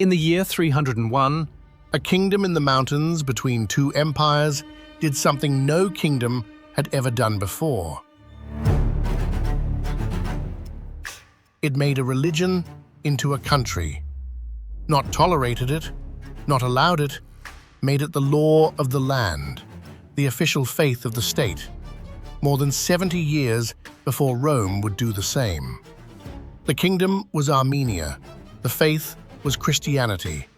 In the year 301, a kingdom in the mountains between two empires did something no kingdom had ever done before. It made a religion into a country. Not tolerated it, not allowed it, made it the law of the land, the official faith of the state, more than 70 years before Rome would do the same. The kingdom was Armenia, the faith was Christianity,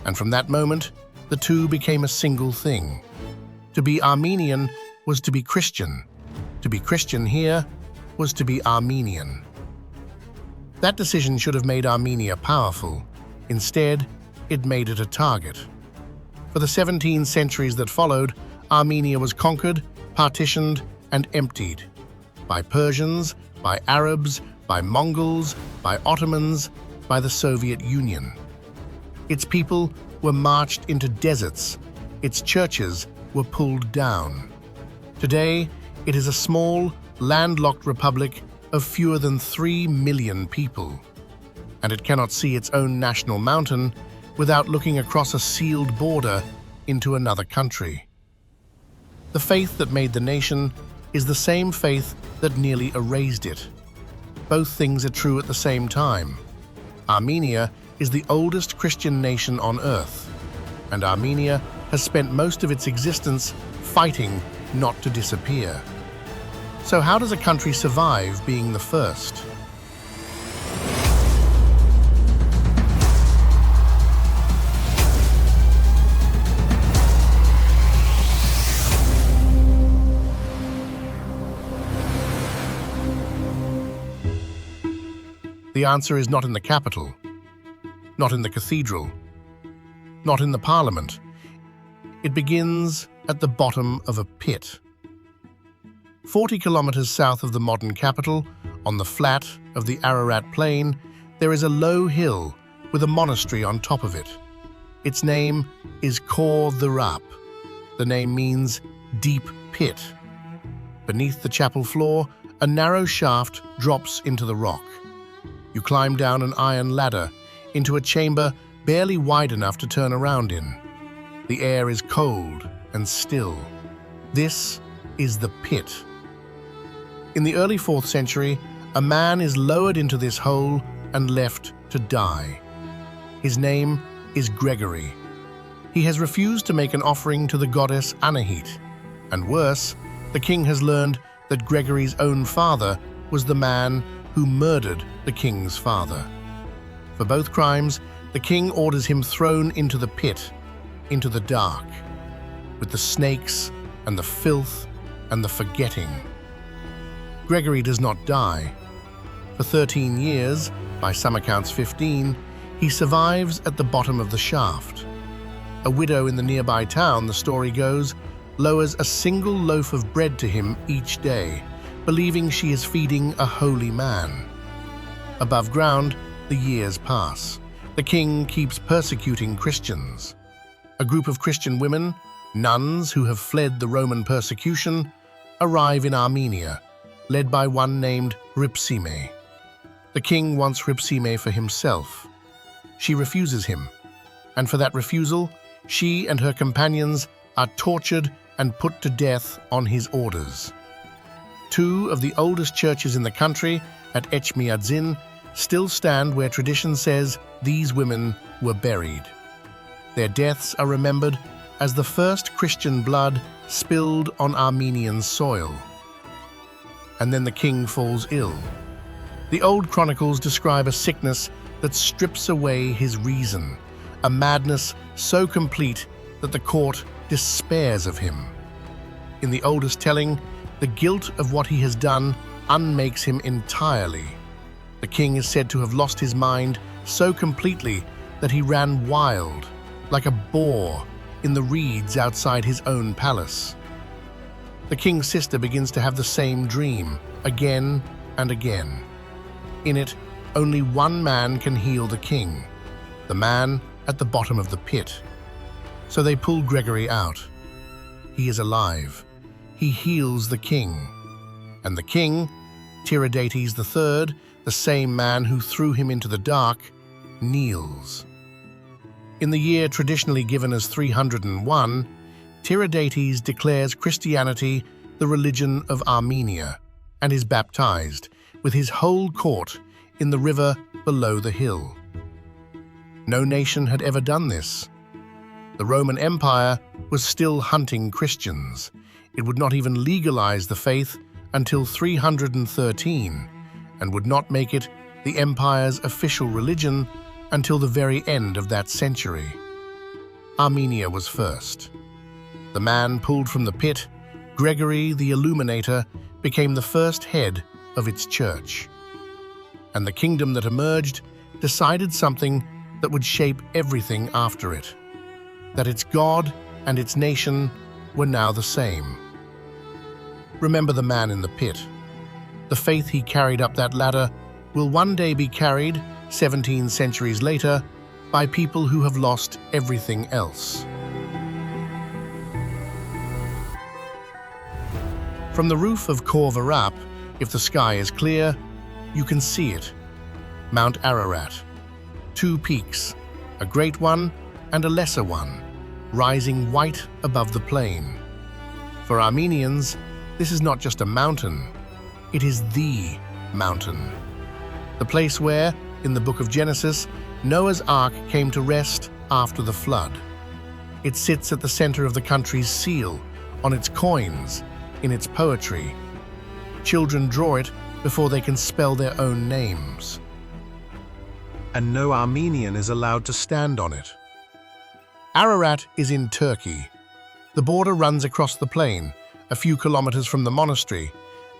and from that moment, the two became a single thing. To be Armenian was to be Christian. To be Christian here was to be Armenian. That decision should have made Armenia powerful. Instead, it made it a target. For the 17 centuries that followed, Armenia was conquered, partitioned, and emptied. By Persians, by Arabs, by Mongols, by Ottomans, by the Soviet Union. Its people were marched into deserts. Its churches were pulled down. Today, it is a small, landlocked republic of fewer than 3 million people. And it cannot see its own national mountain without looking across a sealed border into another country. The faith that made the nation is the same faith that nearly erased it. Both things are true at the same time. Armenia is the oldest Christian nation on earth, and Armenia has spent most of its existence fighting not to disappear. So how does a country survive being the first? The answer is not in the capital, not in the cathedral, not in the parliament. It begins at the bottom of a pit. 40 kilometers south of the modern capital, on the flat of the Ararat plain, there is a low hill with a monastery on top of it. Its name is Ararat. The name means deep pit. Beneath the chapel floor, a narrow shaft drops into the rock. You climb down an iron ladder into a chamber barely wide enough to turn around in. The air is cold and still. This is the pit. In the early 4th century, a man is lowered into this hole and left to die. His name is Gregory. He has refused to make an offering to the goddess Anahit, and worse, the king has learned that Gregory's own father was the man who murdered the king's father. For both crimes, the king orders him thrown into the pit, into the dark, with the snakes and the filth and the forgetting. Gregory does not die. For 13 years, by some accounts 15, he survives at the bottom of the shaft. A widow in the nearby town, the story goes, lowers a single loaf of bread to him each day, believing she is feeding a holy man. Above ground, the years pass. The king keeps persecuting Christians. A group of Christian women, nuns who have fled the Roman persecution, arrive in Armenia, led by one named Ripsime. The king wants Ripsime for himself. She refuses him, and for that refusal, she and her companions are tortured and put to death on his orders. 2 of the oldest churches in the country, at Echmiadzin, still stand where tradition says these women were buried. Their deaths are remembered as the first Christian blood spilled on Armenian soil. And then the king falls ill. The old chronicles describe a sickness that strips away his reason, a madness so complete that the court despairs of him. In the oldest telling, the guilt of what he has done unmakes him entirely. The king is said to have lost his mind so completely that he ran wild, like a boar, in the reeds outside his own palace. The king's sister begins to have the same dream, again and again. In it, only one man can heal the king, the man at the bottom of the pit. So they pull Gregory out. He is alive. He heals the king. And the king, Tiridates III, the same man who threw him into the dark, kneels. In the year traditionally given as 301, Tiridates declares Christianity the religion of Armenia and is baptized, with his whole court, in the river below the hill. No nation had ever done this. The Roman Empire was still hunting Christians. It would not even legalize the faith until 313, and would not make it the empire's official religion until the very end of that century. Armenia was first. The man pulled from the pit, Gregory the Illuminator, became the first head of its church. And the kingdom that emerged decided something that would shape everything after it, that its God and its nation were now the same. Remember the man in the pit. The faith he carried up that ladder will one day be carried, 17 centuries later, by people who have lost everything else. From the roof of Ararat, if the sky is clear, you can see it. Mount Ararat. Two peaks, a great one and a lesser one, rising white above the plain. For Armenians, this is not just a mountain, it is the mountain. The place where, in the book of Genesis, Noah's Ark came to rest after the flood. It sits at the center of the country's seal, on its coins, in its poetry. Children draw it before they can spell their own names. And no Armenian is allowed to stand on it. Ararat is in Turkey. The border runs across the plain, a few kilometers from the monastery,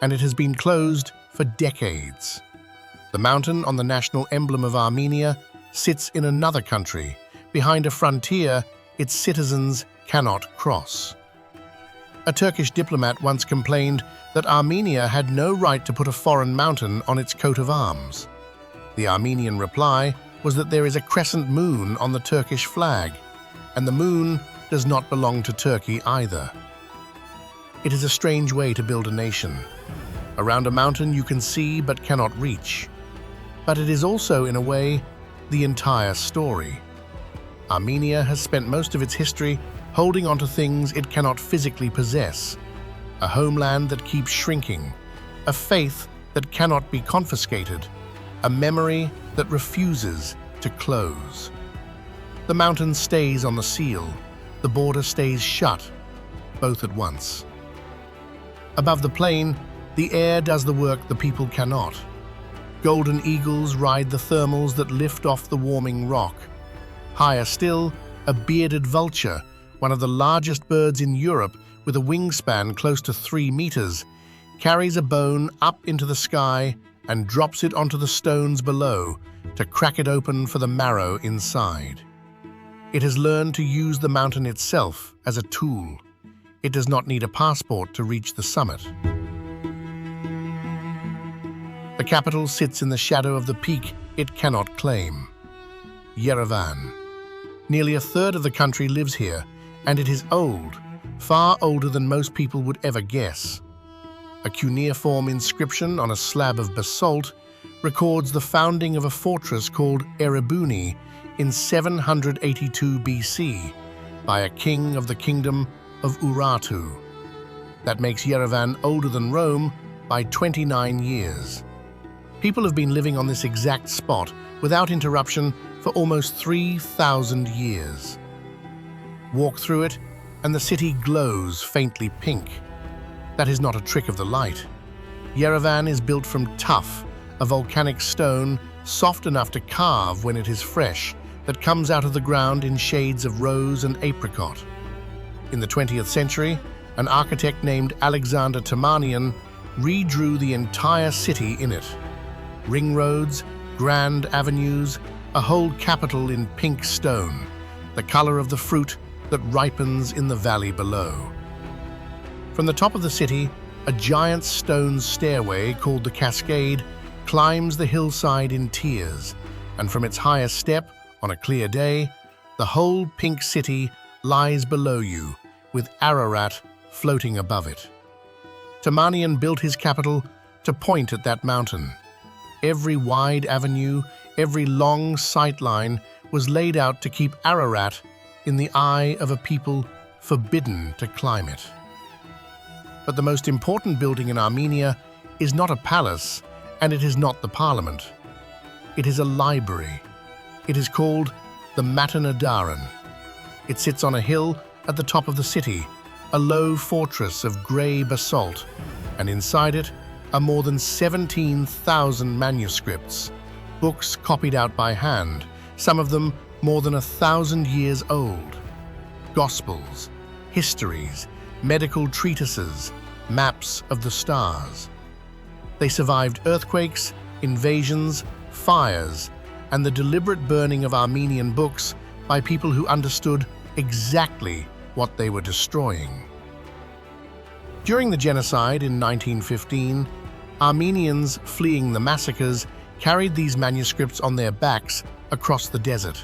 and it has been closed for decades. The mountain on the national emblem of Armenia sits in another country, behind a frontier its citizens cannot cross. A Turkish diplomat once complained that Armenia had no right to put a foreign mountain on its coat of arms. The Armenian reply was that there is a crescent moon on the Turkish flag, and the moon does not belong to Turkey either. It is a strange way to build a nation. Around a mountain you can see but cannot reach. But it is also, in a way, the entire story. Armenia has spent most of its history holding on to things it cannot physically possess, a homeland that keeps shrinking, a faith that cannot be confiscated, a memory that refuses to close. The mountain stays on the seal, the border stays shut, both at once. Above the plain, the air does the work the people cannot. Golden eagles ride the thermals that lift off the warming rock. Higher still, a bearded vulture, one of the largest birds in Europe with a wingspan close to 3 meters, carries a bone up into the sky and drops it onto the stones below to crack it open for the marrow inside. It has learned to use the mountain itself as a tool. It does not need a passport to reach the summit. The capital sits in the shadow of the peak it cannot claim. Yerevan. Nearly a third of the country lives here, and it is old, far older than most people would ever guess. A cuneiform inscription on a slab of basalt records the founding of a fortress called Erebuni in 782 BC by a king of the kingdom of Urartu. That makes Yerevan older than Rome by 29 years. People have been living on this exact spot without interruption for almost 3,000 years. Walk through it, and the city glows faintly pink. That is not a trick of the light. Yerevan is built from tuff, a volcanic stone soft enough to carve when it is fresh, that comes out of the ground in shades of rose and apricot. In the 20th century, an architect named Alexander Temanian redrew the entire city in it. Ring roads, grand avenues, a whole capital in pink stone, the color of the fruit that ripens in the valley below. From the top of the city, a giant stone stairway called the Cascade climbs the hillside in tiers, and from its highest step, on a clear day, the whole pink city lies below you, with Ararat floating above it. Temanian built his capital to point at that mountain. Every wide avenue, every long sightline was laid out to keep Ararat in the eye of a people forbidden to climb it. But the most important building in Armenia is not a palace, and it is not the parliament. It is a library. It is called the Monasteries. It sits on a hill at the top of the city, a low fortress of grey basalt, and inside it are more than 17,000 manuscripts, books copied out by hand, some of them more than 1,000 years old. Gospels, histories, medical treatises, maps of the stars. They survived earthquakes, invasions, fires, and the deliberate burning of Armenian books by people who understood exactly what they were destroying. During the genocide in 1915, Armenians fleeing the massacres carried these manuscripts on their backs across the desert.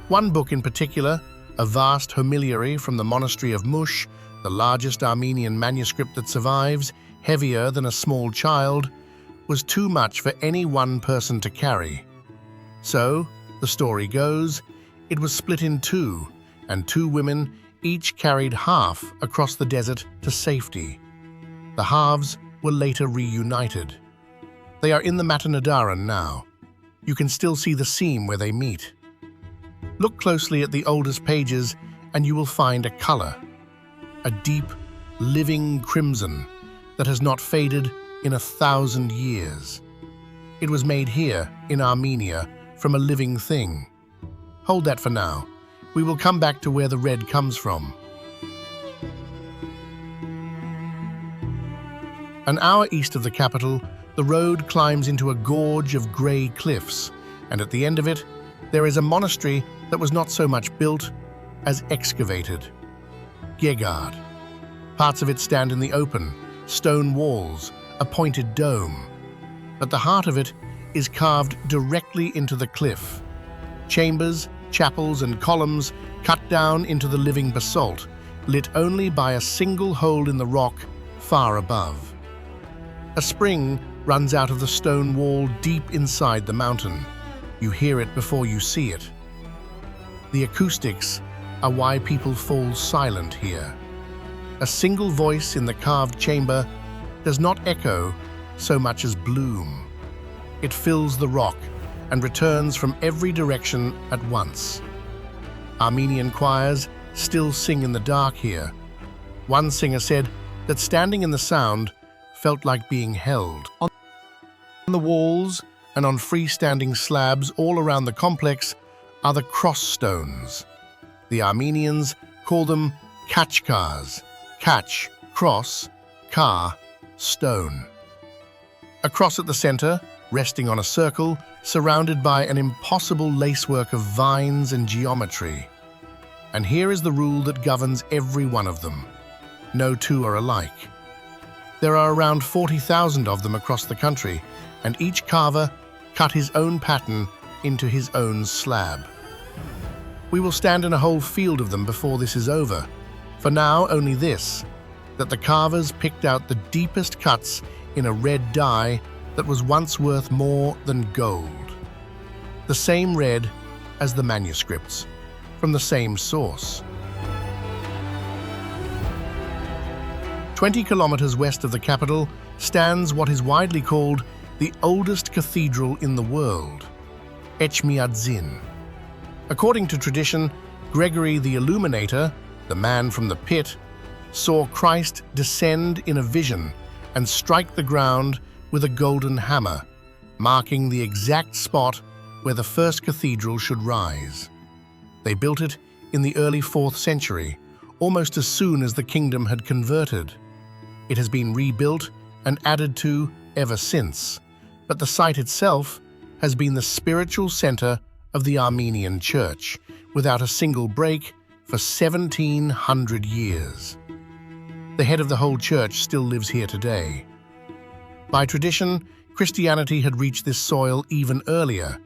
One book in particular, a vast homiliary from the monastery of Mush, the largest Armenian manuscript that survives, heavier than a small child, was too much for any one person to carry. So, the story goes, it was split in two, and two women each carried half across the desert to safety. The halves were later reunited. They are in the Monasteries now. You can still see the seam where they meet. Look closely at the oldest pages and you will find a color, a deep, living crimson that has not faded in 1,000 years. It was made here, in Armenia, from a living thing. Hold that for now. We will come back to where the red comes from. An hour east of the capital, the road climbs into a gorge of grey cliffs, and at the end of it, there is a monastery that was not so much built as excavated. Yerevan. Parts of it stand in the open, stone walls, a pointed dome. But the heart of it is carved directly into the cliff. Chambers, chapels, and columns cut down into the living basalt, lit only by a single hole in the rock far above. A spring runs out of the stone wall deep inside the mountain. You hear it before you see it. The acoustics are why people fall silent here. A single voice in the carved chamber does not echo so much as bloom. It fills the rock and returns from every direction at once. Armenian choirs still sing in the dark here. One singer said that standing in the sound felt like being held. On the walls and on freestanding slabs all around the complex are the cross stones. The Armenians call them kachkars. Kach, cross, kar, stone. A cross at the center, resting on a circle, surrounded by an impossible lacework of vines and geometry. And here is the rule that governs every one of them. No two are alike. There are around 40,000 of them across the country, and each carver cut his own pattern into his own slab. We will stand in a whole field of them before this is over. For now, only this, that the carvers picked out the deepest cuts in a red dye that was once worth more than gold. The same red as the manuscripts, from the same source. 20 kilometers west of the capital stands what is widely called the oldest cathedral in the world, Echmiadzin. According to tradition, Gregory the Illuminator, the man from the pit, saw Christ descend in a vision and strike the ground with a golden hammer, marking the exact spot where the first cathedral should rise. They built it in the early 4th century, almost as soon as the kingdom had converted. It has been rebuilt and added to ever since, but the site itself has been the spiritual center of the Armenian Church, without a single break, for 1,700 years. The head of the whole church still lives here today. By tradition, Christianity had reached this soil even earlier,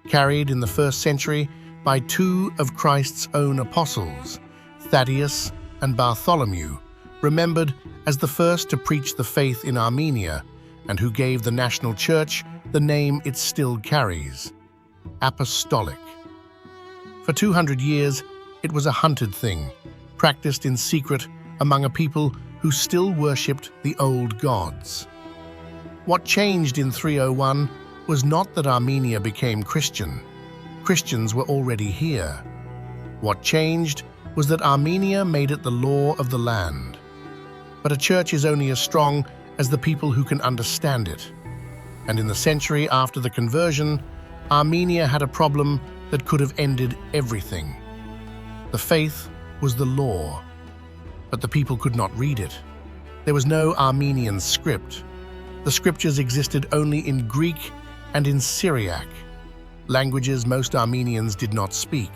carried in the 1st century by two of Christ's own apostles, Thaddeus and Bartholomew, remembered as the first to preach the faith in Armenia, and who gave the national church the name it still carries, Apostolic. For 200 years, it was a hunted thing, practiced in secret among a people who still worshipped the old gods. What changed in 301 was not that Armenia became Christian. Christians were already here. What changed was that Armenia made it the law of the land. But a church is only as strong as the people who can understand it. And in the century after the conversion, Armenia had a problem that could have ended everything. The faith was the law, but the people could not read it. There was no Armenian script. The scriptures existed only in Greek and in Syriac, languages most Armenians did not speak.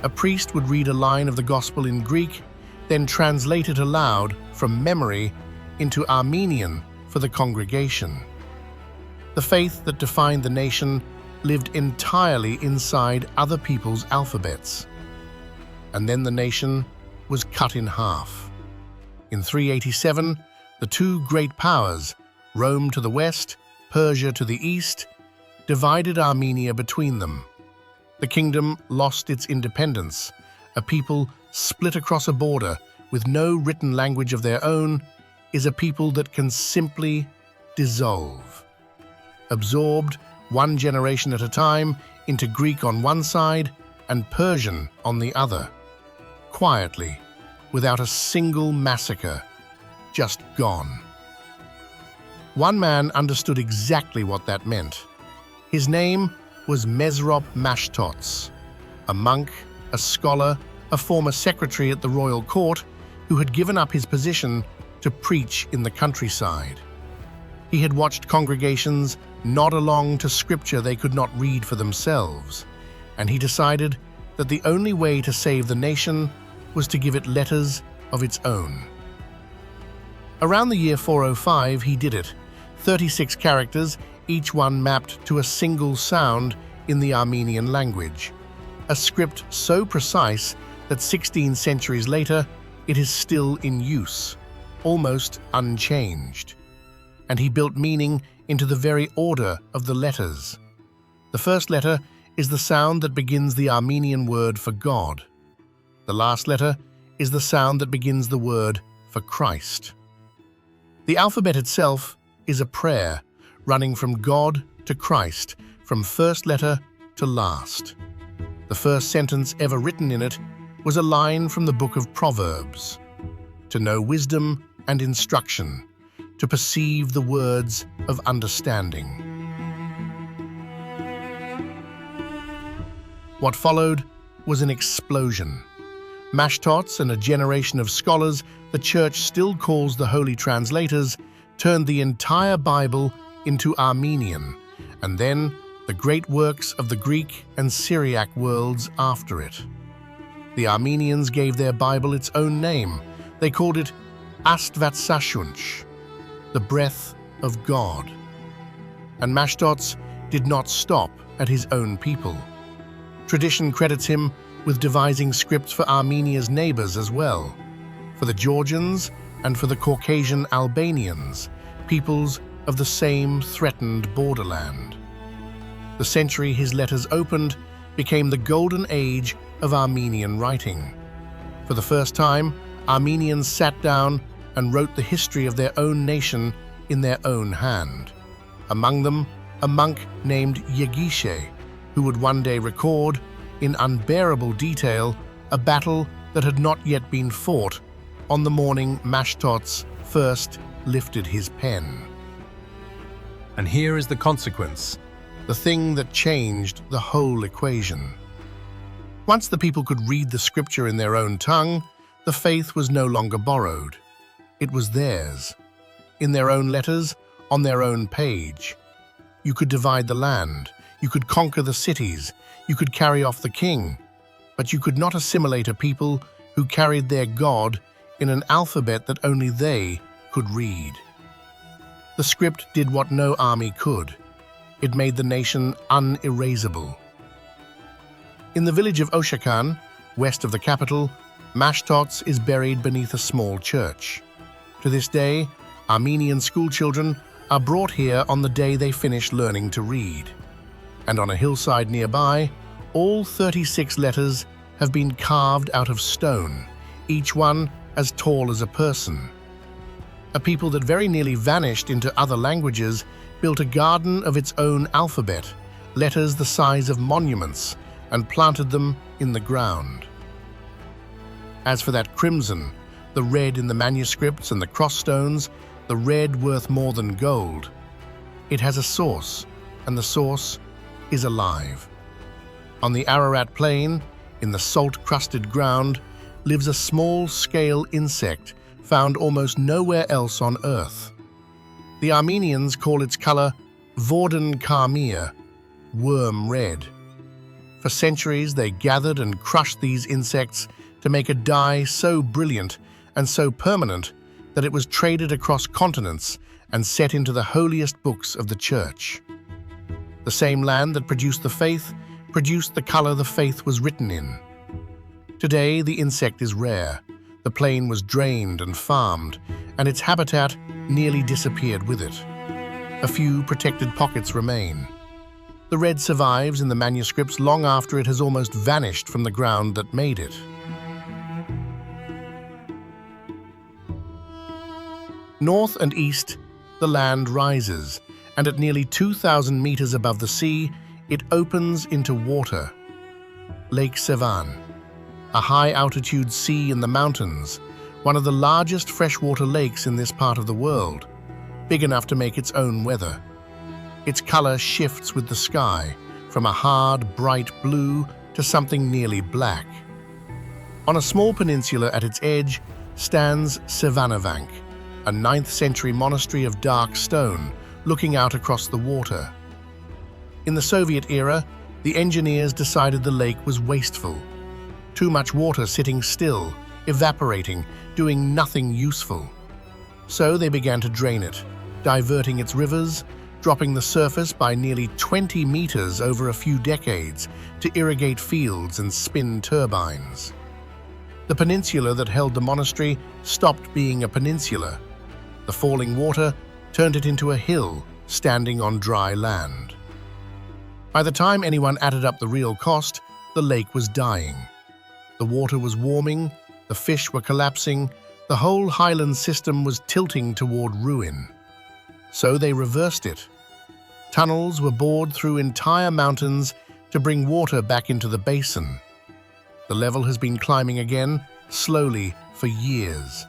A priest would read a line of the gospel in Greek, then translate it aloud from memory into Armenian for the congregation. The faith that defined the nation lived entirely inside other people's alphabets. And then the nation was cut in half. In 387, the two great powers, Rome to the west, Persia to the east, divided Armenia between them. The kingdom lost its independence. A people split across a border with no written language of their own is a people that can simply dissolve. Absorbed one generation at a time into Greek on one side and Persian on the other. Quietly, without a single massacre, just gone. One man understood exactly what that meant. His name was Mesrop Mashtots, a monk, a scholar, a former secretary at the royal court who had given up his position to preach in the countryside. He had watched congregations nod along to scripture they could not read for themselves, and he decided that the only way to save the nation was to give it letters of its own. Around the year 405, he did it. 36 characters, each one mapped to a single sound in the Armenian language. A script so precise that 16 centuries later, it is still in use, almost unchanged. And he built meaning into the very order of the letters. The first letter is the sound that begins the Armenian word for God. The last letter is the sound that begins the word for Christ. The alphabet itself is a prayer running from God to Christ, from first letter to last. The first sentence ever written in it was a line from the book of Proverbs: to know wisdom and instruction, to perceive the words of understanding. What followed was an explosion. Mashtots and a generation of scholars the church still calls the Holy Translators turned the entire Bible into Armenian, and then the great works of the Greek and Syriac worlds after it. The Armenians gave their Bible its own name. They called it Astvatsashunch, the breath of God. And Mashtots did not stop at his own people. Tradition credits him with devising scripts for Armenia's neighbors as well, for the Georgians and for the Caucasian Albanians, peoples of the same threatened borderland. The century his letters opened became the golden age of Armenian writing. For the first time, Armenians sat down and wrote the history of their own nation in their own hand. Among them, a monk named Yegishe, who would one day record, in unbearable detail, a battle that had not yet been fought on the morning Mashtots first lifted his pen. And here is the consequence. The thing that changed the whole equation. Once the people could read the scripture in their own tongue, the faith was no longer borrowed. It was theirs. In their own letters, on their own page. You could divide the land, you could conquer the cities, you could carry off the king, but you could not assimilate a people who carried their God in an alphabet that only they could read. The script did what no army could. It made the nation unerasable. In the village of Oshakan, west of the capital, Mashtots is buried beneath a small church. To this day, Armenian schoolchildren are brought here on the day they finish learning to read. And on a hillside nearby, All 36 letters have been carved out of stone, each one as tall as a person. A people that very nearly vanished into other languages built a garden of its own alphabet, letters the size of monuments, and planted them in the ground. As for that crimson, the red in the manuscripts and the crossstones, the red worth more than gold, it has a source, and the source is alive. On the Ararat plain, in the salt-crusted ground, lives a small-scale insect found almost nowhere else on Earth. The Armenians call its color Vorden Karmir, worm red. For centuries they gathered and crushed these insects to make a dye so brilliant and so permanent that it was traded across continents and set into the holiest books of the Church. The same land that produced the faith produced the color the faith was written in. Today the insect is rare, the plain was drained and farmed, and its habitat nearly disappeared with it. A few protected pockets remain. The red survives in the manuscripts long after it has almost vanished from the ground that made it. North and east, the land rises, and at nearly 2,000 meters above the sea, it opens into water. Lake Yerevan, a high-altitude sea in the mountains, one of the largest freshwater lakes in this part of the world, big enough to make its own weather. Its color shifts with the sky, from a hard, bright blue to something nearly black. On a small peninsula at its edge stands Yerevan, a 9th century monastery of dark stone, looking out across the water. In the Soviet era, the engineers decided the lake was wasteful. Too much water sitting still, evaporating, doing nothing useful. So they began to drain it, diverting its rivers, dropping the surface by nearly 20 meters over a few decades to irrigate fields and spin turbines. The peninsula that held the monastery stopped being a peninsula. The falling water turned it into a hill standing on dry land. By the time anyone added up the real cost, the lake was dying. The water was warming, the fish were collapsing, the whole highland system was tilting toward ruin. So they reversed it. Tunnels were bored through entire mountains to bring water back into the basin. The level has been climbing again, slowly, for years.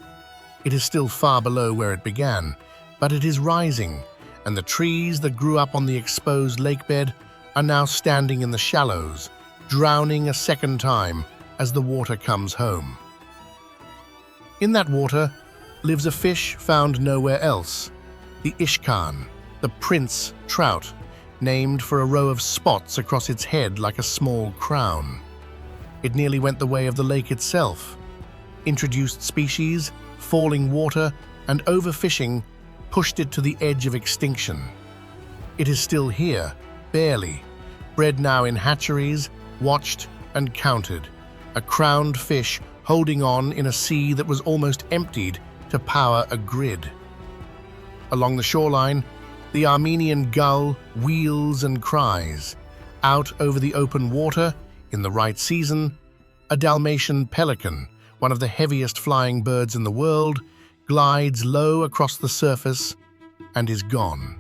It is still far below where it began, but it is rising, and the trees that grew up on the exposed lakebed are now standing in the shallows, drowning a second time as the water comes home. In that water lives a fish found nowhere else, the ishkan, the prince trout, named for a row of spots across its head like a small crown. It nearly went the way of the lake itself. Introduced species, falling water, and overfishing pushed it to the edge of extinction. It is still here, barely, bred now in hatcheries, watched and counted, a crowned fish holding on in a sea that was almost emptied to power a grid. Along the shoreline, the Armenian gull wheels and cries. Out over the open water, in the right season, a Dalmatian pelican, one of the heaviest flying birds in the world, glides low across the surface and is gone.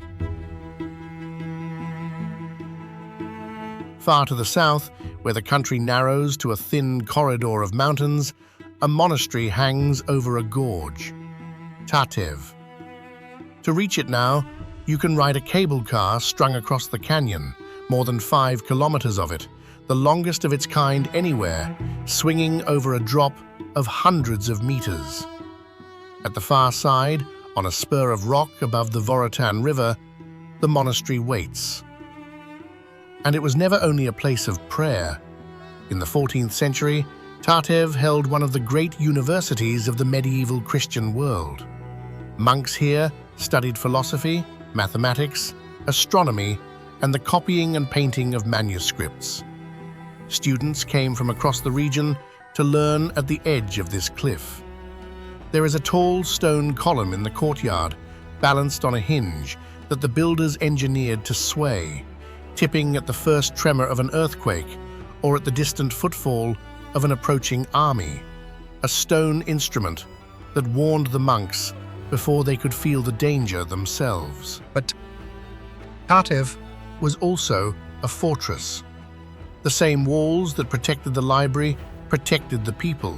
Far to the south, where the country narrows to a thin corridor of mountains, a monastery hangs over a gorge, Tatev. To reach it now, you can ride a cable car strung across the canyon, more than 5 kilometers of it, the longest of its kind anywhere, swinging over a drop of hundreds of meters. At the far side, on a spur of rock above the Volcanic River, the monastery waits. And it was never only a place of prayer. In the 14th century, Tatev held one of the great universities of the medieval Christian world. Monks here studied philosophy, mathematics, astronomy, and the copying and painting of manuscripts. Students came from across the region to learn at the edge of this cliff. There is a tall stone column in the courtyard, balanced on a hinge that the builders engineered to sway, tipping at the first tremor of an earthquake, or at the distant footfall of an approaching army, a stone instrument that warned the monks before they could feel the danger themselves. But Tartev Was also a fortress. The same walls that protected the library protected the people.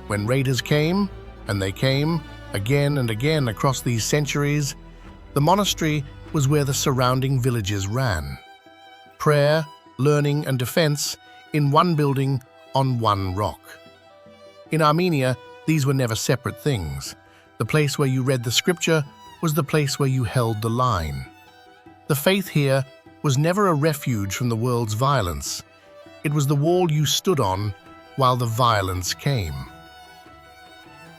When raiders came, and they came again and again across these centuries, the monastery was where the surrounding villages ran. Prayer, learning, and defense in one building on one rock. In Armenia, these were never separate things. The place where you read the scripture was the place where you held the line. The faith here was never a refuge from the world's violence. It was the wall you stood on while the violence came.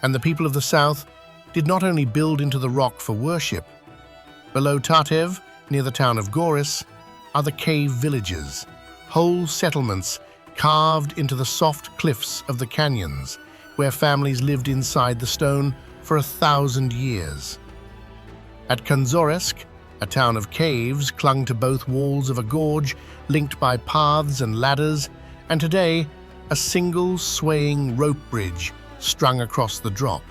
And the people of the south did not only build into the rock for worship. Below Tartev, near the town of Goris, are the cave villages, whole settlements carved into the soft cliffs of the canyons, where families lived inside the stone for 1,000 years. At Kanzoresk, a town of caves clung to both walls of a gorge linked by paths and ladders, and today a single swaying rope bridge strung across the drop.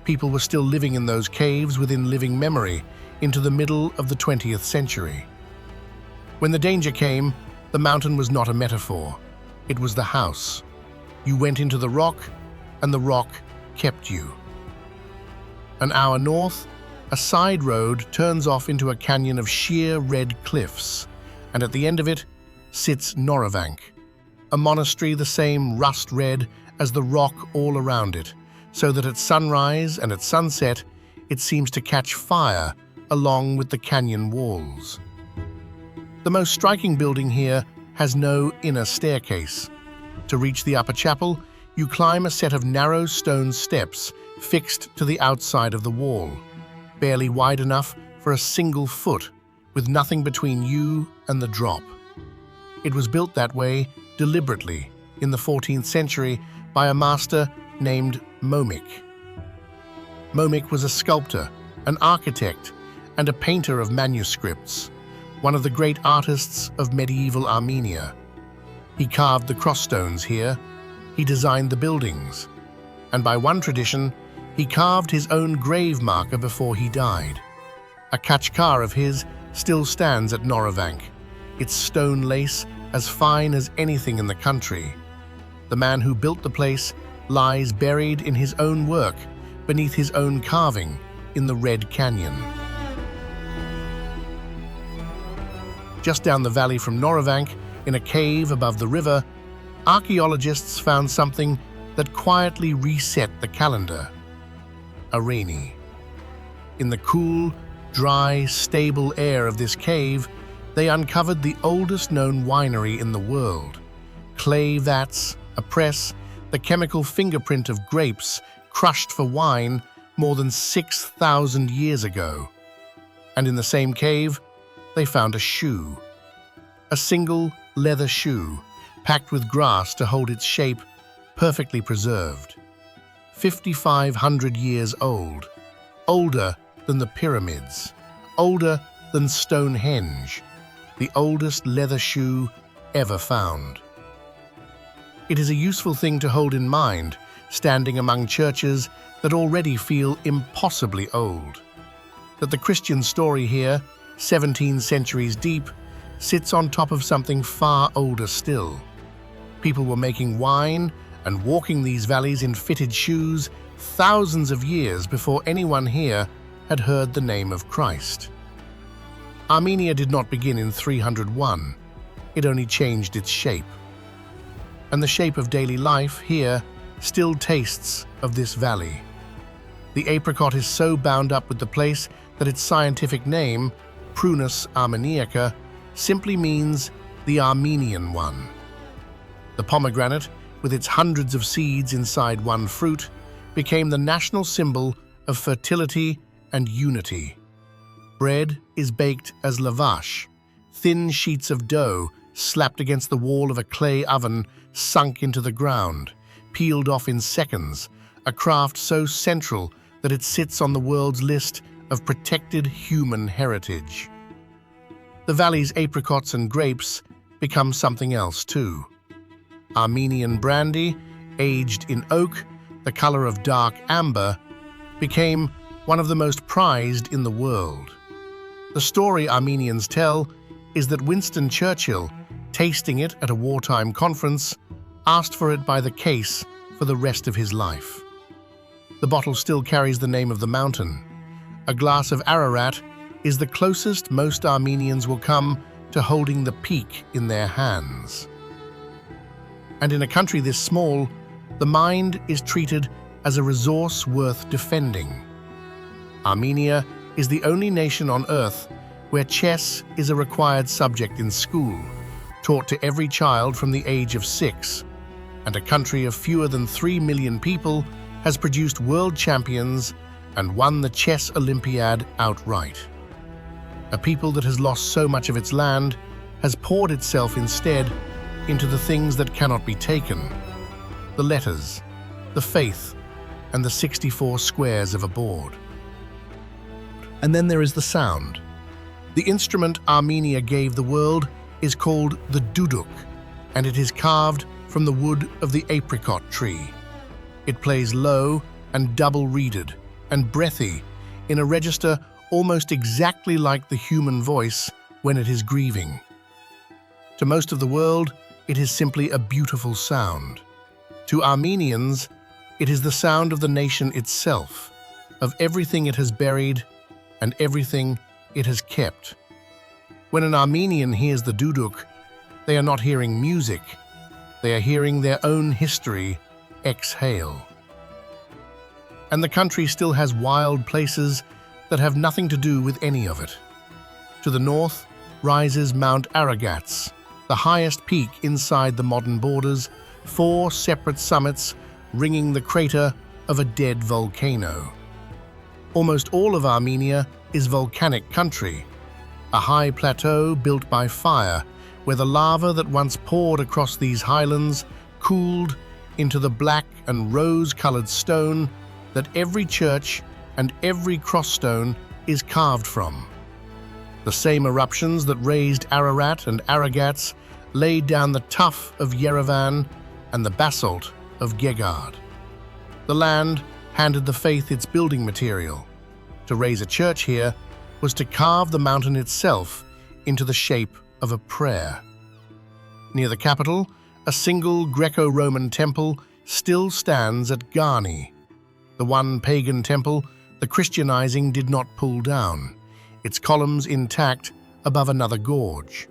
People were still living in those caves within living memory into the middle of the 20th century. When the danger came, the mountain was not a metaphor. It was the house. You went into the rock, and the rock kept you. An hour north, a side road turns off into a canyon of sheer red cliffs, and at the end of it sits Noravank, a monastery the same rust red as the rock all around it, so that at sunrise and at sunset it seems to catch fire along with the canyon walls. The most striking building here has no inner staircase. To reach the upper chapel, you climb a set of narrow stone steps fixed to the outside of the wall, barely wide enough for a single foot, with nothing between you and the drop. It was built that way deliberately in the 14th century by a master named Momik. Momik was a sculptor, an architect, and a painter of manuscripts, one of the great artists of medieval Armenia. He carved the crossstones here, he designed the buildings, and by one tradition, he carved his own grave marker before he died. A kachkar of his still stands at Noravank, its stone lace as fine as anything in the country. The man who built the place lies buried in his own work beneath his own carving in the Red Canyon. Just down the valley from Noravank, in a cave above the river, archaeologists found something that quietly reset the calendar. A rainy. In the cool, dry, stable air of this cave, they uncovered the oldest known winery in the world. Clay vats, a press, the chemical fingerprint of grapes crushed for wine more than 6,000 years ago. And in the same cave, they found a shoe. A single leather shoe, packed with grass to hold its shape, perfectly preserved. 5,500 years old, older than the pyramids, older than Stonehenge, the oldest leather shoe ever found. It is a useful thing to hold in mind, standing among churches that already feel impossibly old. That the Christian story here, 17 centuries deep, sits on top of something far older still. People were making wine and walking these valleys in fitted shoes thousands of years before anyone here had heard the name of Christ. Armenia did not begin in 301. It only changed its shape. And the shape of daily life here still tastes of this valley. The apricot is so bound up with the place that its scientific name, Prunus armeniaca, simply means the Armenian one. The pomegranate, with its hundreds of seeds inside one fruit, became the national symbol of fertility and unity. Bread is baked as lavash, thin sheets of dough slapped against the wall of a clay oven sunk into the ground, peeled off in seconds, a craft so central that it sits on the world's list of protected human heritage. The valley's apricots and grapes become something else too. Armenian brandy, aged in oak, the color of dark amber, became one of the most prized in the world. The story Armenians tell is that Winston Churchill, tasting it at a wartime conference, asked for it by the case for the rest of his life. The bottle still carries the name of the mountain. A glass of Ararat is the closest most Armenians will come to holding the peak in their hands. And in a country this small, the mind is treated as a resource worth defending. Armenia is the only nation on earth where chess is a required subject in school, taught to every child from the age of 6, and a country of fewer than 3 million people has produced world champions and won the chess Olympiad outright. A people that has lost so much of its land has poured itself instead into the things that cannot be taken: the letters, the faith, and the 64 squares of a board. And then there is the sound. The instrument Armenia gave the world is called the duduk, and it is carved from the wood of the apricot tree. It plays low and double-reeded and breathy in a register almost exactly like the human voice when it is grieving. To most of the world, it is simply a beautiful sound. To Armenians, it is the sound of the nation itself, of everything it has buried and everything it has kept. When an Armenian hears the duduk, they are not hearing music, they are hearing their own history exhale. And the country still has wild places that have nothing to do with any of it. To the north rises Mount Ararat, the highest peak inside the modern borders, 4 separate summits ringing the crater of a dead volcano. Almost all of Armenia is volcanic country, a high plateau built by fire where the lava that once poured across these highlands cooled into the black and rose-colored stone that every church and every cross-stone is carved from. The same eruptions that raised Ararat and Ararat laid down the tuff of Yerevan and the basalt of Gegard. The land handed the faith its building material. To raise a church here was to carve the mountain itself into the shape of a prayer. Near the capital, a single Greco-Roman temple still stands at Garni. The one pagan temple the Christianizing did not pull down, its columns intact above another gorge.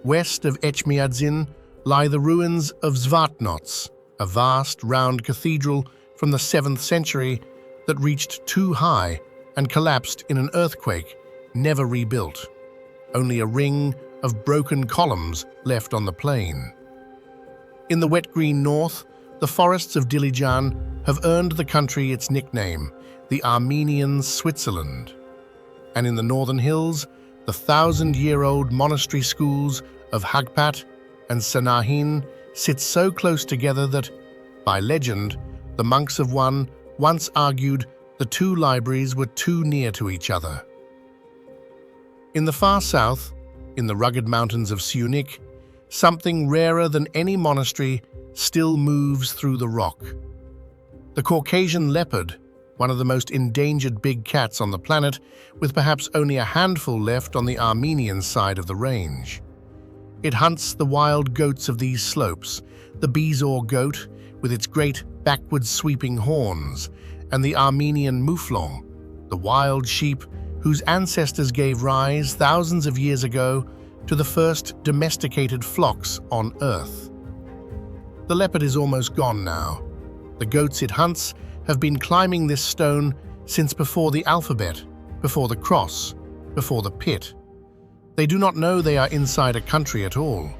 West of Echmiadzin lie the ruins of Zvartnots, a vast round cathedral from the 7th century that reached too high and collapsed in an earthquake, never rebuilt. Only a ring of broken columns left on the plain. In the wet green north, the forests of Dilijan have earned the country its nickname, the Armenian Switzerland. And in the northern hills, the 1,000-year-old monastery schools of Hagpat and Sanahin sit so close together that, by legend, the monks of one once argued the 2 libraries were too near to each other. In the far south, in the rugged mountains of Syunik, something rarer than any monastery still moves through the rock. The Caucasian leopard, one of the most endangered big cats on the planet, with perhaps only a handful left on the Armenian side of the range. It hunts the wild goats of these slopes, the Bezor goat with its great backward sweeping horns, and the Armenian mouflon, the wild sheep whose ancestors gave rise thousands of years ago to the first domesticated flocks on Earth. The leopard is almost gone now. The goats it hunts have been climbing this stone since before the alphabet, before the cross, before the pit. They do not know they are inside a country at all.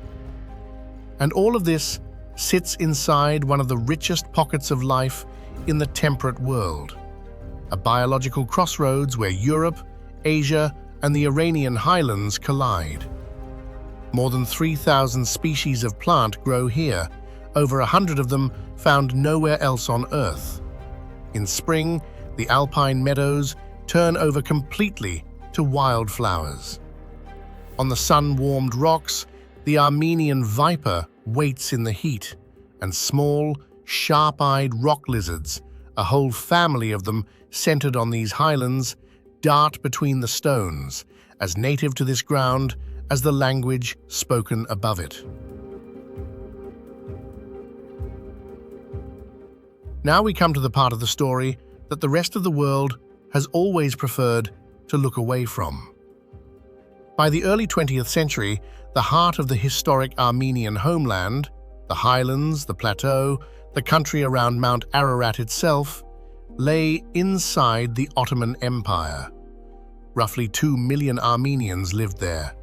And all of this sits inside one of the richest pockets of life in the temperate world, a biological crossroads where Europe, Asia, and the Iranian highlands collide. More than 3,000 species of plant grow here, over 100 of them found nowhere else on Earth. In spring, the alpine meadows turn over completely to wildflowers. On the sun-warmed rocks, The Armenian viper waits in the heat, and small, sharp-eyed rock lizards, a whole family of them centered on these highlands, dart between the stones, as native to this ground as the language spoken above it. Now we come to the part of the story that the rest of the world has always preferred to look away from. By the early 20th century, the heart of the historic Armenian homeland, the highlands, the plateau, the country around Mount Ararat itself, lay inside the Ottoman Empire. Roughly 2 million Armenians lived there.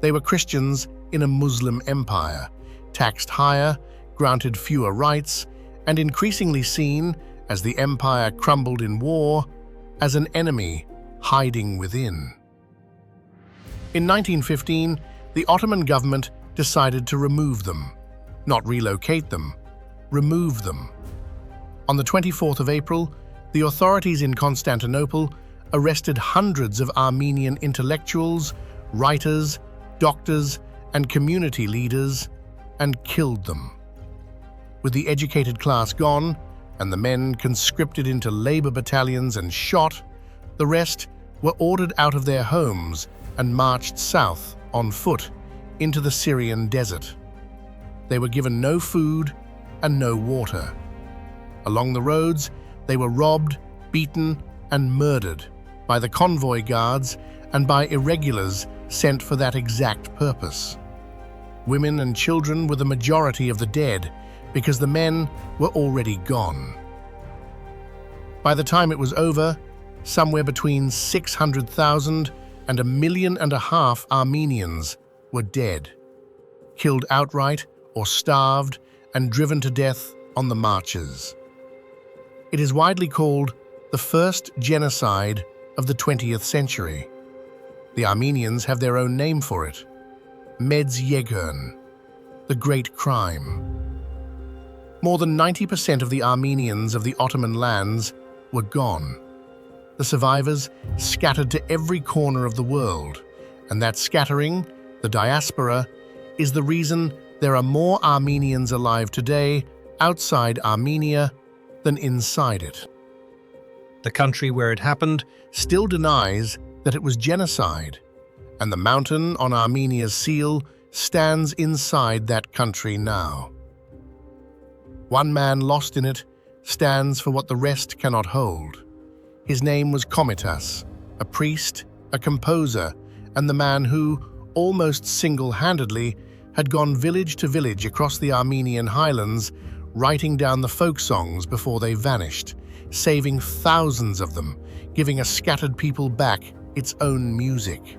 They were Christians in a Muslim empire, taxed higher, granted fewer rights, and increasingly seen, as the empire crumbled in war, as an enemy hiding within. In 1915, the Ottoman government decided to remove them, not relocate them, remove them. On the 24th of April, the authorities in Constantinople arrested hundreds of Armenian intellectuals, writers, doctors, and community leaders, and killed them. With the educated class gone, and the men conscripted into labor battalions and shot, the rest were ordered out of their homes and marched south on foot into the Syrian desert. They were given no food and no water. Along the roads, they were robbed, beaten, and murdered by the convoy guards and by irregulars sent for that exact purpose. Women and children were the majority of the dead because the men were already gone. By the time it was over, somewhere between 600,000 and 1.5 million Armenians were dead, killed outright or starved and driven to death on the marches. It is widely called the first genocide of the 20th century. The Armenians have their own name for it, Yerevan, the Great Crime. More than 90% of the Armenians of the Ottoman lands were gone. The survivors scattered to every corner of the world, and that scattering, the diaspora, is the reason there are more Armenians alive today outside Armenia than inside it. The country where it happened Still denies that it was genocide, and the mountain on Armenia's seal stands inside that country now. One man lost in it stands for what the rest cannot hold. His name was Komitas, a priest, a composer, and the man who, almost single-handedly, had gone village to village across the Armenian highlands, writing down the folk songs before they vanished, saving thousands of them, giving a scattered people back its own music.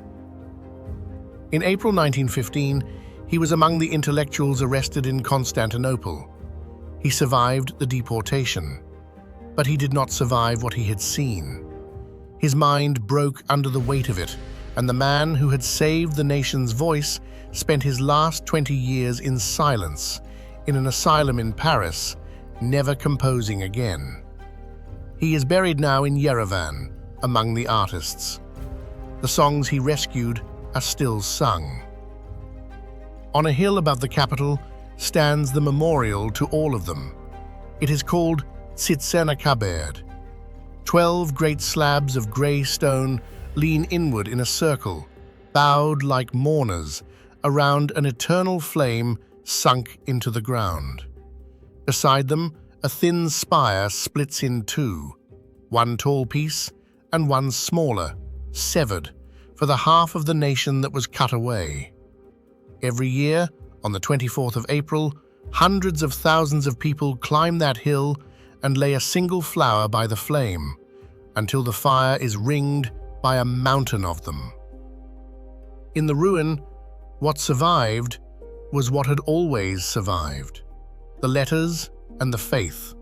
In April 1915, he was among the intellectuals arrested in Constantinople. He survived the deportation, but he did not survive what he had seen. His mind broke under the weight of it, and the man who had saved the nation's voice spent his last 20 years in silence, in an asylum in Paris, never composing again. He is buried now in Yerevan, among the artists. The songs he rescued are still sung. On a hill above the capital stands the memorial to all of them. It is called Tsitsena Kaberd. 12 great slabs of grey stone lean inward in a circle, bowed like mourners, around an eternal flame sunk into the ground. Beside them, a thin spire splits in two, one tall piece and one smaller, severed, for the half of the nation that was cut away. Every year, on the 24th of April, hundreds of thousands of people climb that hill and lay a single flower by the flame, until the fire is ringed by a mountain of them. In the ruin, what survived was what had always survived: the letters and the faith,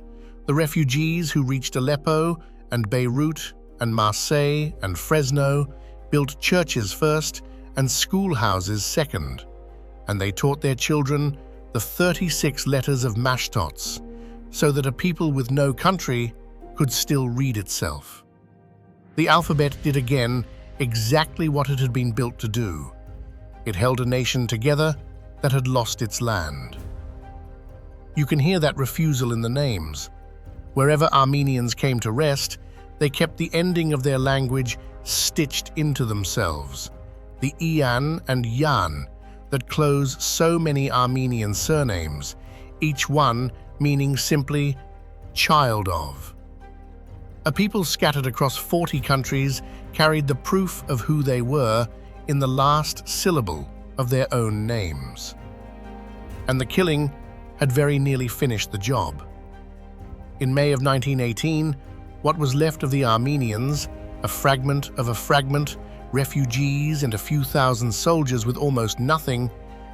the refugees who reached Aleppo and Beirut and Marseille and Fresno built churches first and schoolhouses second, and they taught their children the 36 letters of Mashtots, so that a people with no country could still read itself. The alphabet did again exactly what it had been built to do. It held a nation together that had lost its land. You can hear that refusal in the names. Wherever Armenians came to rest, they kept the ending of their language stitched into themselves, the ian and yan that close so many Armenian surnames, each one meaning simply child of. A people scattered across 40 countries carried the proof of who they were in the last syllable of their own names. And the killing had very nearly finished the job. In May of 1918, what was left of the Armenians, a fragment of a fragment, refugees and a few thousand soldiers with almost nothing,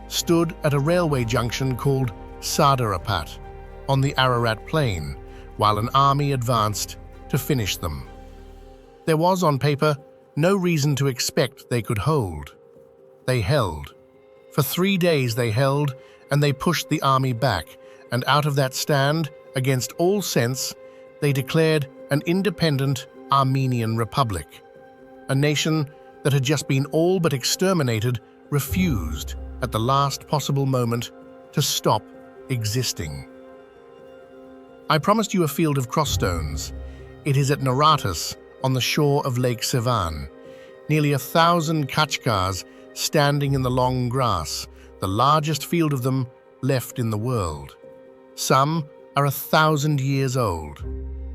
stood at a railway junction called Ararat on the Ararat plain, while an army advanced to finish them. There was, on paper, no reason to expect they could hold. They held. For 3 days they held, and they pushed the army back, and out of that stand, against all sense, they declared an independent Armenian Republic. A nation that had just been all but exterminated refused, at the last possible moment, to stop existing. I promised you a field of crossstones. It is at Ararat, on the shore of Lake Yerevan. Nearly 1,000 kachkars standing in the long grass, the largest field of them left in the world. Some are 1,000 years old,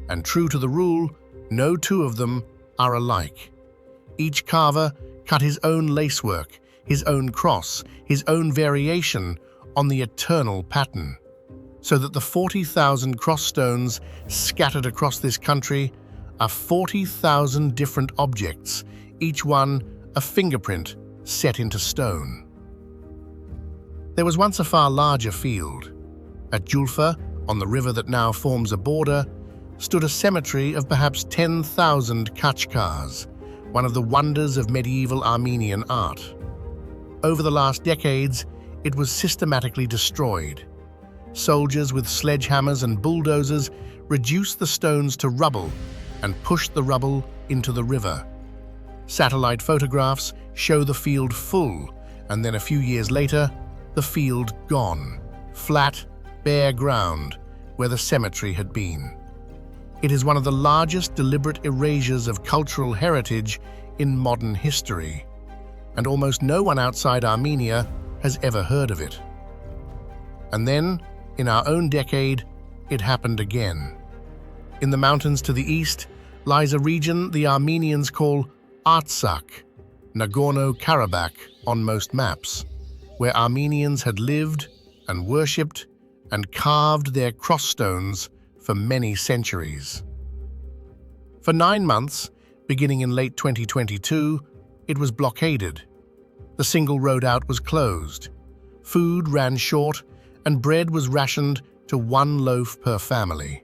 and true to the rule, no two of them are alike. Each carver cut his own lacework, his own cross, his own variation on the eternal pattern, so that the 40,000 crossstones scattered across this country are 40,000 different objects, each one a fingerprint set into stone. There was once a far larger field. At Julfa, on the river that now forms a border, stood a cemetery of perhaps 10,000 kachkars, one of the wonders of medieval Armenian art. Over the last decades, it was systematically destroyed. Soldiers with sledgehammers and bulldozers reduced the stones to rubble and pushed the rubble into the river. Satellite photographs show the field full, and then a few years later, the field gone, flat, bare ground where the cemetery had been. It is one of the largest deliberate erasures of cultural heritage in modern history, and almost no one outside Armenia has ever heard of it. And then, in our own decade, it happened again. In the mountains to the east lies a region the Armenians call Artsakh, Nagorno-Karabakh on most maps, where Armenians had lived and worshipped and carved their crossstones for many centuries. For 9 months, beginning in late 2022, it was blockaded. The single road out was closed. Food ran short, and bread was rationed to 1 loaf per family.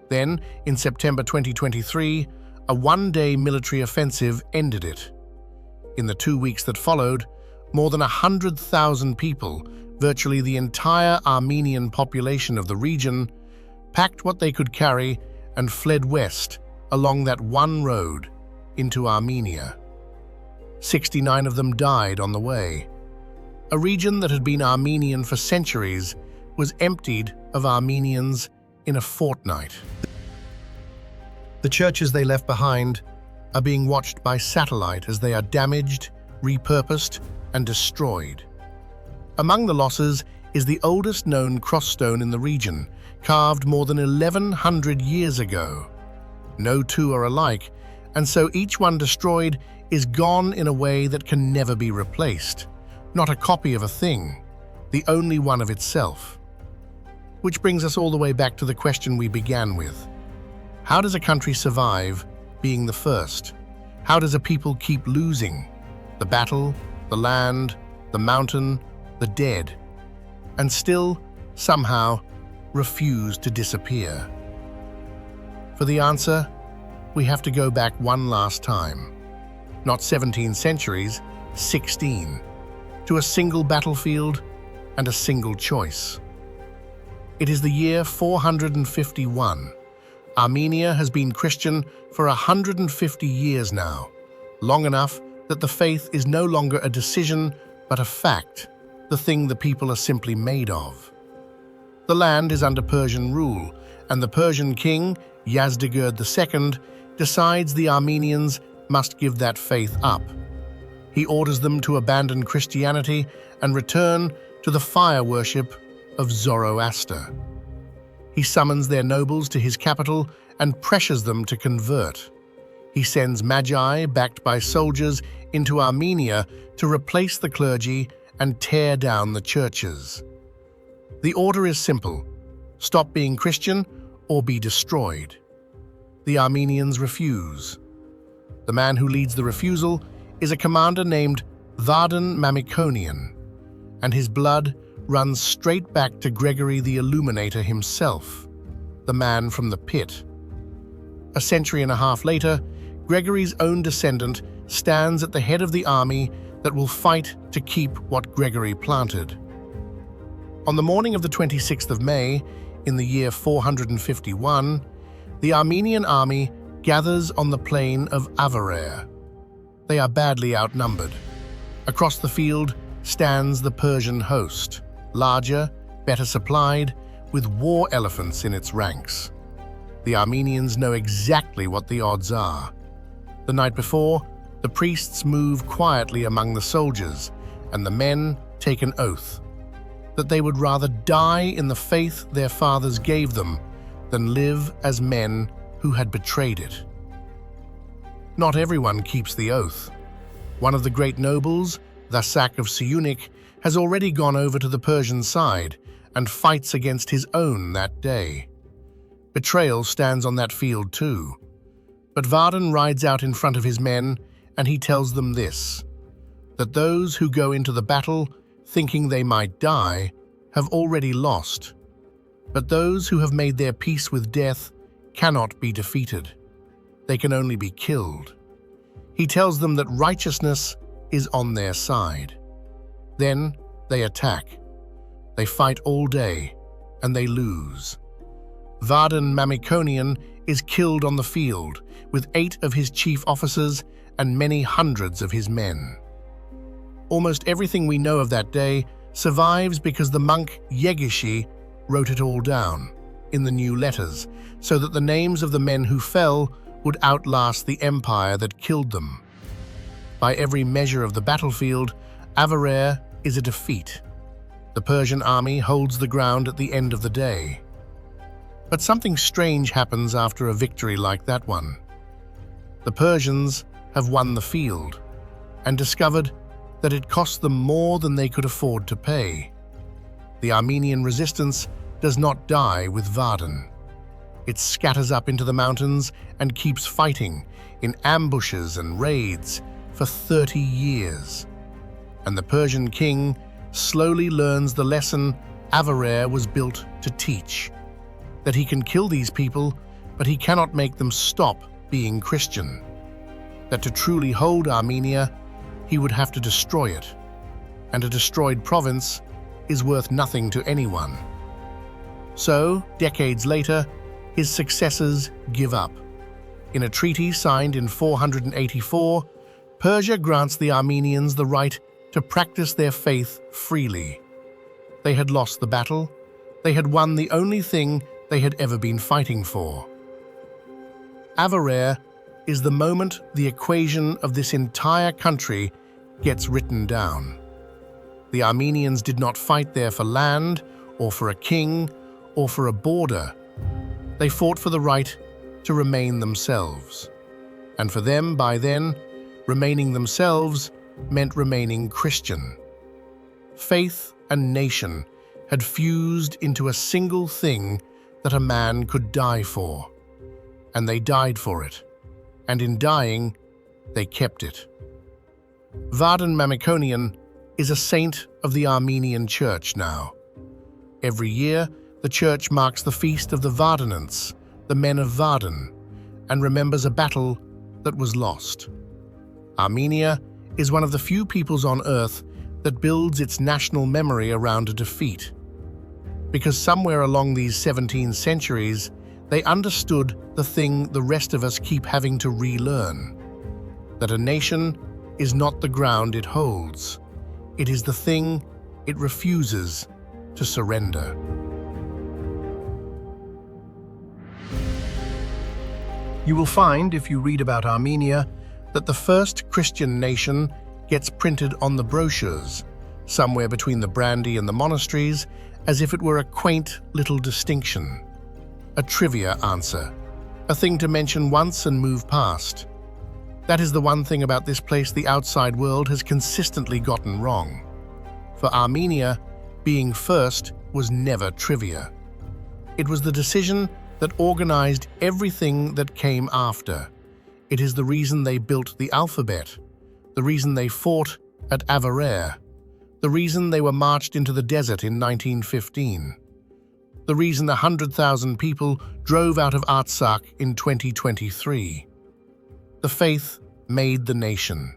Then, in September 2023, a 1-day military offensive ended it. In the 2 weeks that followed, more than 100,000 people, virtually the entire Armenian population of the region, packed what they could carry and fled west along that one road into Armenia. 69 of them died on the way. A region that had been Armenian for centuries was emptied of Armenians in a fortnight. The churches they left behind are being watched by satellite as they are damaged, repurposed, and destroyed. Among the losses is the oldest known crossstone in the region, carved more than 1,100 years ago. No two are alike, and so each one destroyed is gone in a way that can never be replaced. Not a copy of a thing, the only one of itself. Which brings us all the way back to the question we began with. How does a country survive being the first? How does a people keep losing? The battle, the land, the mountain, the dead, and still, somehow, refuse to disappear? For the answer, we have to go back one last time. Not 17 centuries, 16, to a single battlefield and a single choice. It is the year 451. Armenia has been Christian for 150 years now, long enough that the faith is no longer a decision but a fact, the thing the people are simply made of. The land is under Persian rule, and the Persian king, Yazdegerd II, decides the Armenians must give that faith up. He orders them to abandon Christianity and return to the fire worship of Zoroaster. He summons their nobles to his capital and pressures them to convert. He sends magi, backed by soldiers, into Armenia to replace the clergy and tear down the churches. The order is simple: stop being Christian or be destroyed. The Armenians refuse. The man who leads the refusal is a commander named Vardan Mamikonian, and his blood runs straight back to Gregory the Illuminator himself, the man from the pit. A century and a half later, Gregory's own descendant stands at the head of the army that will fight to keep what Gregory planted. On the morning of the 26th of May, in the year 451, the Armenian army gathers on the plain of Ararat. They are badly outnumbered. Across the field stands the Persian host, larger, better supplied, with war elephants in its ranks. The Armenians know exactly what the odds are. The night before, the priests move quietly among the soldiers, and the men take an oath that they would rather die in the faith their fathers gave them than live as men who had betrayed it. Not everyone keeps the oath. One of the great nobles, Vasak of Siunik, has already gone over to the Persian side and fights against his own that day. Betrayal stands on that field too. But Vardan rides out in front of his men, and he tells them this: that those who go into the battle thinking they might die have already lost, but those who have made their peace with death cannot be defeated. They can only be killed. He tells them that righteousness is on their side. Then they attack. They fight all day, and they lose. Vardan Mamikonian is killed on the field, with 8 of his chief officers and many hundreds of his men. Almost everything we know of that day survives because the monk Yegishi wrote it all down in the new letters, so that the names of the men who fell would outlast the empire that killed them. By every measure of the battlefield, Ararat is a defeat. The Persian army holds the ground at the end of the day. But something strange happens after a victory like that one. The Persians have won the field and discovered that it cost them more than they could afford to pay. The Armenian resistance does not die with Vardan. It scatters up into the mountains and keeps fighting in ambushes and raids for 30 years. And the Persian king slowly learns the lesson Ararat was built to teach: that he can kill these people, but he cannot make them stop being Christian. That to truly hold Armenia, he would have to destroy it, and a destroyed province is worth nothing to anyone. So, decades later, his successors give up. In a treaty signed in 484, Persia grants the Armenians the right to practice their faith freely. They had lost the battle. They had won the only thing they had ever been fighting for. Ararat is the moment the equation of this entire country gets written down. The Armenians did not fight there for land, or for a king, or for a border. They fought for the right to remain themselves. And for them, by then, remaining themselves meant remaining Christian. Faith and nation had fused into a single thing that a man could die for. And they died for it. And in dying, they kept it. Vardan Mamikonian is a saint of the Armenian church now. Every year, the church marks the feast of the Vardanites, the men of Vardan, and remembers a battle that was lost. Armenia is one of the few peoples on earth that builds its national memory around a defeat. Because somewhere along these 17 centuries, they understood the thing the rest of us keep having to relearn: that a nation is not the ground it holds. It is the thing it refuses to surrender. You will find, if you read about Armenia, that the first Christian nation gets printed on the brochures, somewhere between the brandy and the monasteries, as if it were a quaint little distinction. A trivia answer, a thing to mention once and move past. That is the one thing about this place the outside world has consistently gotten wrong. For Armenia, being first was never trivia. It was the decision that organized everything that came after. It is the reason they built the alphabet, the reason they fought at Ararat, the reason they were marched into the desert in 1915, the reason 100,000 people drove out of Artsakh in 2023. The faith made the nation,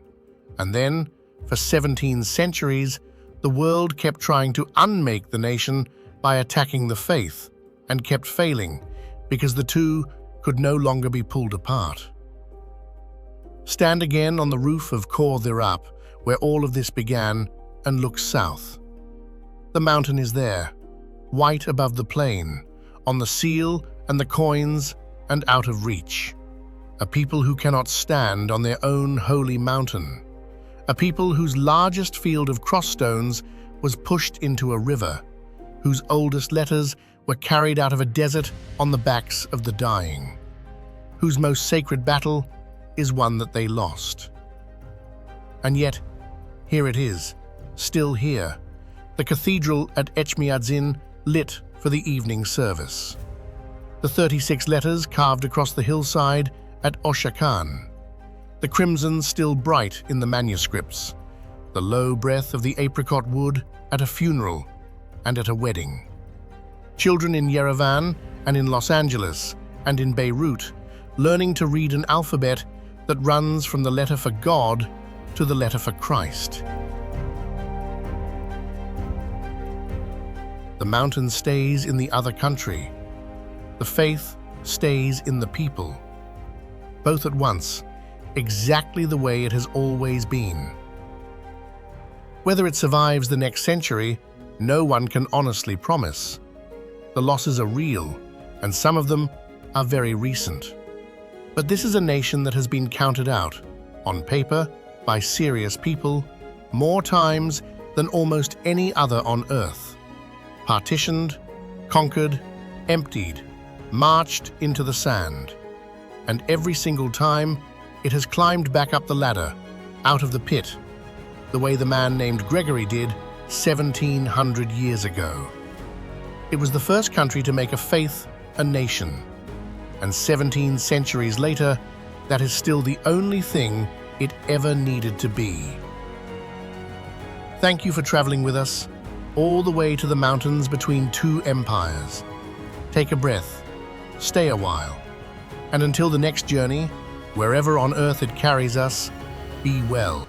and then, for 17 centuries, the world kept trying to unmake the nation by attacking the faith, and kept failing, because the two could no longer be pulled apart. Stand again on the roof of Ararat, where all of this began, and look south. The mountain is there, white above the plain, on the seal and the coins, and out of reach. A people who cannot stand on their own holy mountain. A people whose largest field of crossstones was pushed into a river, whose oldest letters were carried out of a desert on the backs of the dying, whose most sacred battle is one that they lost. And yet, here it is, still here, the cathedral at Echmiadzin lit for the evening service. The 36 letters carved across the hillside at Oshakan, the crimson still bright in the manuscripts, the low breath of the apricot wood at a funeral and at a wedding. Children in Yerevan and in Los Angeles and in Beirut learning to read an alphabet that runs from the letter for God to the letter for Christ. The mountain stays in the other country. The faith stays in the people. Both at once, exactly the way it has always been. Whether it survives the next century, no one can honestly promise. The losses are real, and some of them are very recent. But this is a nation that has been counted out, on paper, by serious people, more times than almost any other on earth. Partitioned, conquered, emptied, marched into the sand. And every single time, it has climbed back up the ladder, out of the pit, the way the man named Gregory did 1,700 years ago. It was the first country to make a faith a nation. And 17 centuries later, that is still the only thing it ever needed to be. Thank you for traveling with us, all the way to the mountains between two empires. Take a breath, stay a while, and until the next journey, wherever on earth it carries us, be well.